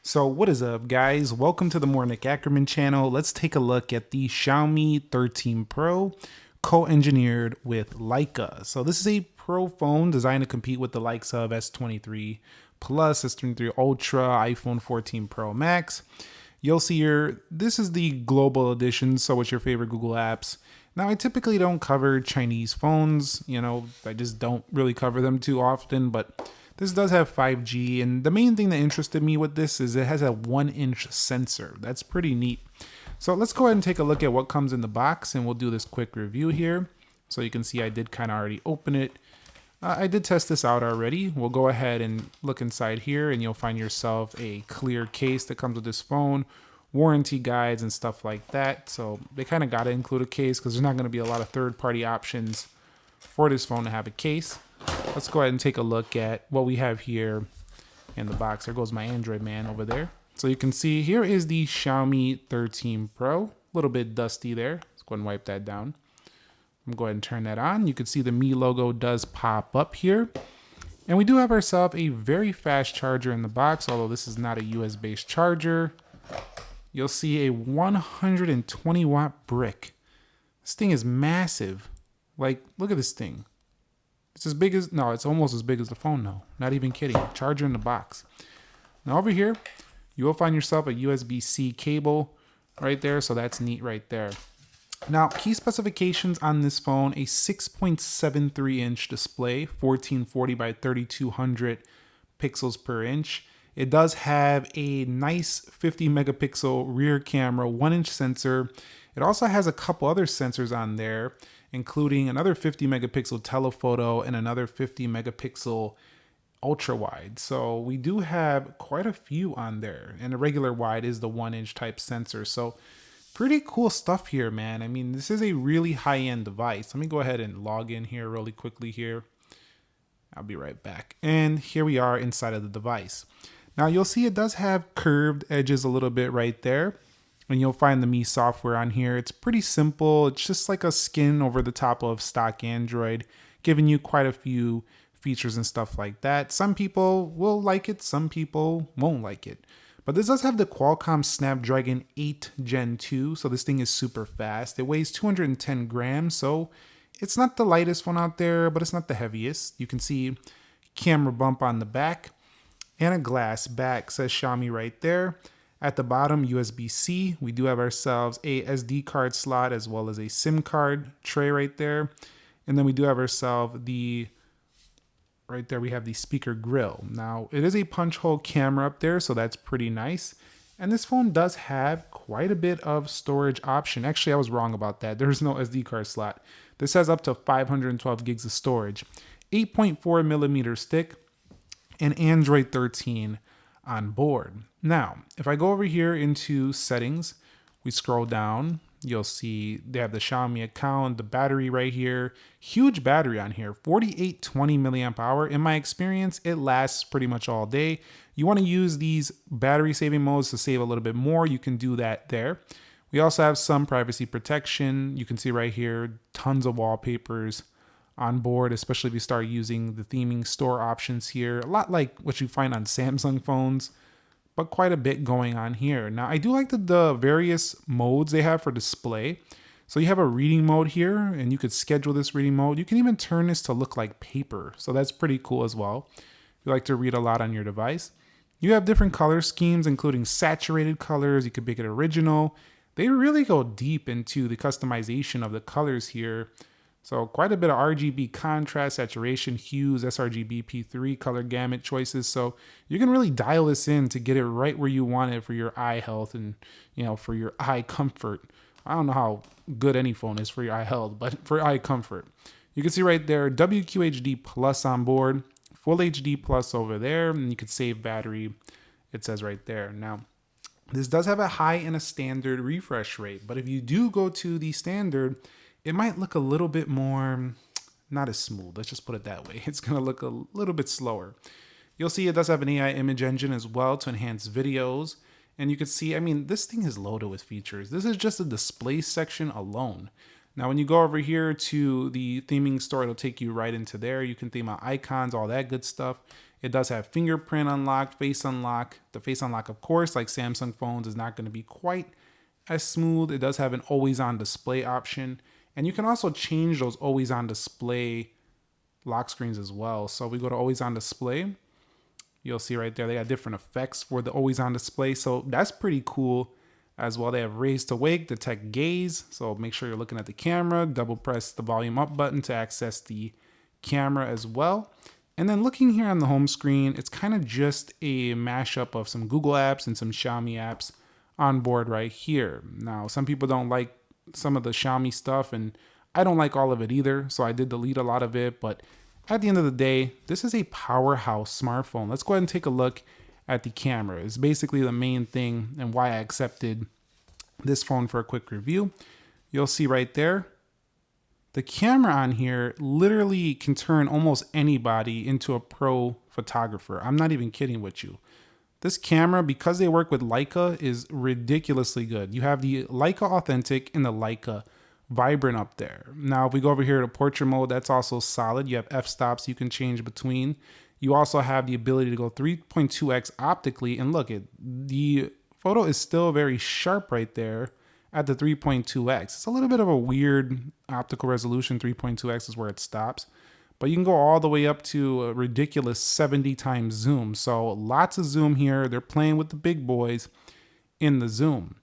So what is up, guys? Welcome to the More Nick Ackerman channel. Let's take a look at the Xiaomi 13 Pro co-engineered with Leica. So this is a pro phone designed to compete with the likes of S23 Plus, S23 Ultra, iPhone 14 Pro Max. You'll see here, this is the global edition, so it's your favorite Google apps. Now, I typically don't cover Chinese phones, I just don't really cover them too often, but this does have 5G, and the main thing that interested me with this is it has a 1-inch sensor. That's pretty neat. So let's go ahead and take a look at what comes in the box, and we'll do this quick review here. So you can see I did kind of already open it. I did test this out already. We'll go ahead and look inside here, and you'll find yourself a clear case that comes with this phone, warranty guides and stuff like that. So they kind of got to include a case because there's not going to be a lot of third-party options for this phone to have a case. Let's go ahead and take a look at what we have here in the box. There goes my Android man over there. So you can see here is the Xiaomi 13 Pro. A little bit dusty there. Let's go ahead and wipe that down. I'm going to go ahead and turn that on. You can see the Mi logo does pop up here. And we do have ourselves a very fast charger in the box, although this is not a US-based charger. You'll see a 120 watt brick. This thing is massive. Like, look at this thing. It's as big as, no, it's almost as big as the phone now. Not even kidding. Charger in the box. Now over here, you will find yourself a USB-C cable right there. So that's neat right there. Now, key specifications on this phone, a 6.73 inch display, 1440 by 3200 pixels per inch. It does have a nice 50 megapixel rear camera, 1-inch sensor. It also has a couple other sensors on there, including another 50 megapixel telephoto and another 50 megapixel ultra wide. So we do have quite a few on there, and a regular wide is the 1-inch type sensor. So pretty cool stuff here, man. I mean, this is a really high-end device. Let me go ahead and log in here really quickly here. I'll be right back. And here we are inside of the device. Now you'll see it does have curved edges a little bit right there. And you'll find the Mi software on here. It's pretty simple. It's just like a skin over the top of stock Android, giving you quite a few features and stuff like that. Some people will like it, some people won't like it. But this does have the Qualcomm Snapdragon 8 Gen 2, so this thing is super fast. It weighs 210 grams, so it's not the lightest phone out there, but it's not the heaviest. You can see camera bump on the back and a glass back, says Xiaomi right there. At the bottom, USB-C. We do have ourselves a SD card slot as well as a SIM card tray right there. And then we do have ourselves right there we have the speaker grill. Now, it is a punch hole camera up there, so that's pretty nice. And this phone does have quite a bit of storage option. Actually, I was wrong about that. There's no SD card slot. This has up to 512 gigs of storage, 8.4 millimeters thick, and Android 13 on board. Now, if I go over here into settings, we scroll down, you'll see they have the Xiaomi account, the battery right here, huge battery on here, 4820 milliamp hour. In my experience, it lasts pretty much all day. You want to use these battery saving modes to save a little bit more, you can do that there. We also have some privacy protection. You can see right here, tons of wallpapers on board, especially if you start using the theming store options here. A lot like what you find on Samsung phones, but quite a bit going on here. Now, I do like the various modes they have for display. So you have a reading mode here, and you could schedule this reading mode. You can even turn this to look like paper. So that's pretty cool as well. If you like to read a lot on your device. You have different color schemes, including saturated colors. You could make it original. They really go deep into the customization of the colors here. So quite a bit of RGB contrast, saturation, hues, sRGB, P3 color gamut choices. So you can really dial this in to get it right where you want it for your eye health and, for your eye comfort. I don't know how good any phone is for your eye health, but for eye comfort. You can see right there, WQHD Plus on board, Full HD Plus over there, and you can save battery. It says right there. Now, this does have a high and a standard refresh rate, but if you do go to the standard, it might look a little bit more, not as smooth. Let's just put it that way. It's going to look a little bit slower. You'll see it does have an AI image engine as well to enhance videos. And you can see, I mean, this thing is loaded with features. This is just a display section alone. Now, when you go over here to the theming store, it'll take you right into there. You can theme out icons, all that good stuff. It does have fingerprint unlock, face unlock. The face unlock, of course, like Samsung phones, is not going to be quite as smooth. It does have an always on display option. And you can also change those always on display lock screens as well. So if we go to always on display, you'll see right there, they got different effects for the always on display. So that's pretty cool as well. They have raise to wake, detect gaze. So make sure you're looking at the camera, double press the volume up button to access the camera as well. And then looking here on the home screen, it's kind of just a mashup of some Google apps and some Xiaomi apps on board right here. Now, some people don't like some of the Xiaomi stuff, and I don't like all of it either, so I did delete a lot of it. But at the end of the day, this is a powerhouse smartphone. Let's go ahead and take a look at the camera. It's basically the main thing and why I accepted this phone for a quick review. You'll see right there, the camera on here literally can turn almost anybody into a pro photographer. I'm not even kidding with you. This camera, because they work with Leica, is ridiculously good. You have the Leica Authentic and the Leica Vibrant up there. Now, if we go over here to portrait mode, that's also solid. You have f-stops you can change between. You also have the ability to go 3.2x optically. And look, the photo is still very sharp right there at the 3.2x. It's a little bit of a weird optical resolution. 3.2x is where it stops. But you can go all the way up to a ridiculous 70 times zoom. So lots of zoom here. They're playing with the big boys in the zoom.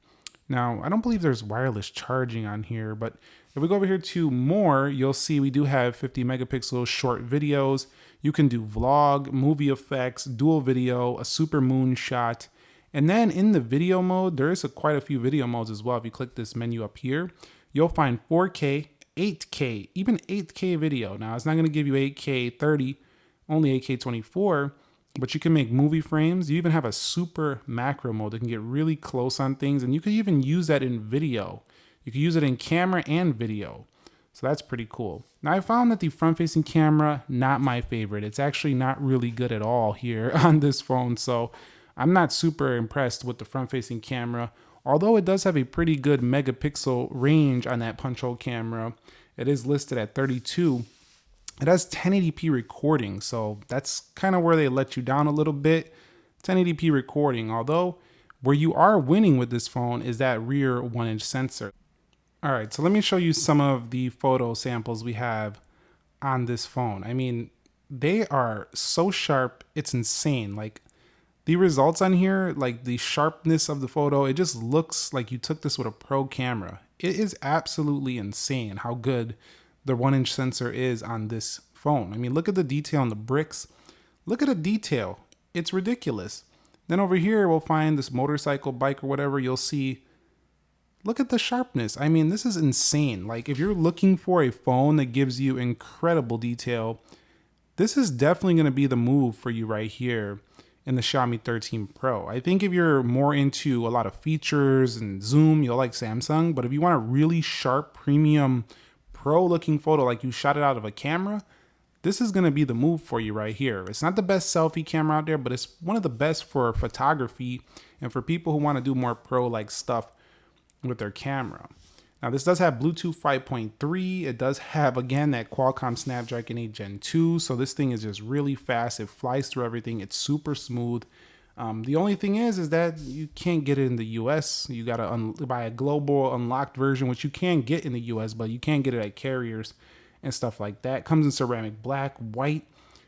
Now, I don't believe there's wireless charging on here, but if we go over here to more, you'll see we do have 50 megapixel short videos. You can do vlog, movie effects, dual video, a super moon shot. And then in the video mode, there is quite a few video modes as well. If you click this menu up here, you'll find 4K, 8K, even 8K video. Now, it's not going to give you 8K 30, only 8K 24, but you can make movie frames. You even have a super macro mode that can get really close on things, and you can even use that in video. You can use it in camera and video. So that's pretty cool. Now, I found that the front-facing camera, not my favorite. It's actually not really good at all here on this phone, so I'm not super impressed with the front-facing camera. Although it does have a pretty good megapixel range on that punch hole camera. It is listed at 32. It has 1080p recording, so that's kind of where they let you down a little bit. 1080p recording, although where you are winning with this phone is that rear 1-inch sensor. All right, so let me show you some of the photo samples we have on this phone. I mean, they are so sharp, it's insane. Like, the results on here, like the sharpness of the photo, it just looks like you took this with a pro camera. It is absolutely insane how good the 1-inch sensor is on this phone. I mean, look at the detail on the bricks. Look at the detail. It's ridiculous. Then over here, we'll find this motorcycle, bike, or whatever. You'll see, look at the sharpness. I mean, this is insane. Like, if you're looking for a phone that gives you incredible detail, this is definitely going to be the move for you right here in the Xiaomi 13 Pro. I think if you're more into a lot of features and zoom, you'll like Samsung. But if you want a really sharp, premium, pro-looking photo like you shot it out of a camera, this is going to be the move for you right here. It's not the best selfie camera out there, but it's one of the best for photography and for people who want to do more pro-like stuff with their camera. Now, this does have Bluetooth 5.3. It does have, again, that Qualcomm Snapdragon 8 Gen 2. So this thing is just really fast. It flies through everything. It's super smooth. The only thing is that you can't get it in the US. You got to buy a global unlocked version, which you can get in the US, but you can't get it at carriers and stuff like that. It comes in ceramic black, white,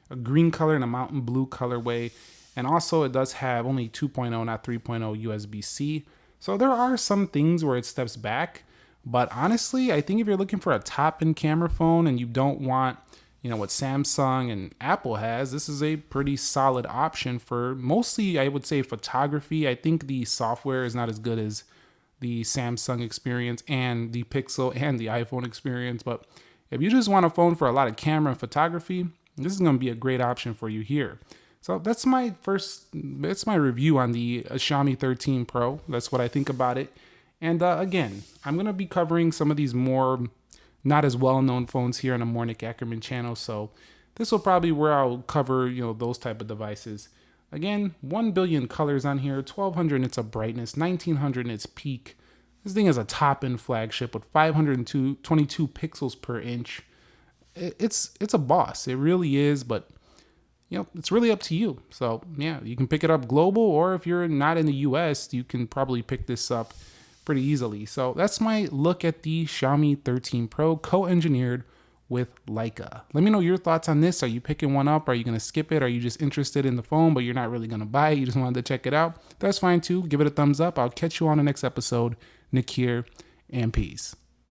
a green color, and a mountain blue colorway. And also it does have only 2.0, not 3.0 USB-C. So there are some things where it steps back. But honestly, I think if you're looking for a top-end camera phone and you don't want, what Samsung and Apple has, this is a pretty solid option for mostly, I would say, photography. I think the software is not as good as the Samsung experience and the Pixel and the iPhone experience. But if you just want a phone for a lot of camera and photography, this is going to be a great option for you here. So that's my review on the Xiaomi 13 Pro. That's what I think about it. And again, I'm going to be covering some of these more not as well-known phones here on the More Nick Ackerman channel. So this will probably where I'll cover, those type of devices. Again, 1 billion colors on here, 1200 in its brightness, 1900 in its peak. This thing is a top-end flagship with 522 pixels per inch. It's a boss. It really is, but it's really up to you. So yeah, you can pick it up global, or if you're not in the US, you can probably pick this up pretty easily. So that's my look at the Xiaomi 13 Pro co-engineered with Leica. Let me know your thoughts on this. Are you picking one up? Are you going to skip it? Are you just interested in the phone, but you're not really going to buy it? You just wanted to check it out? That's fine too. Give it a thumbs up. I'll catch you on the next episode. Nick here, and peace.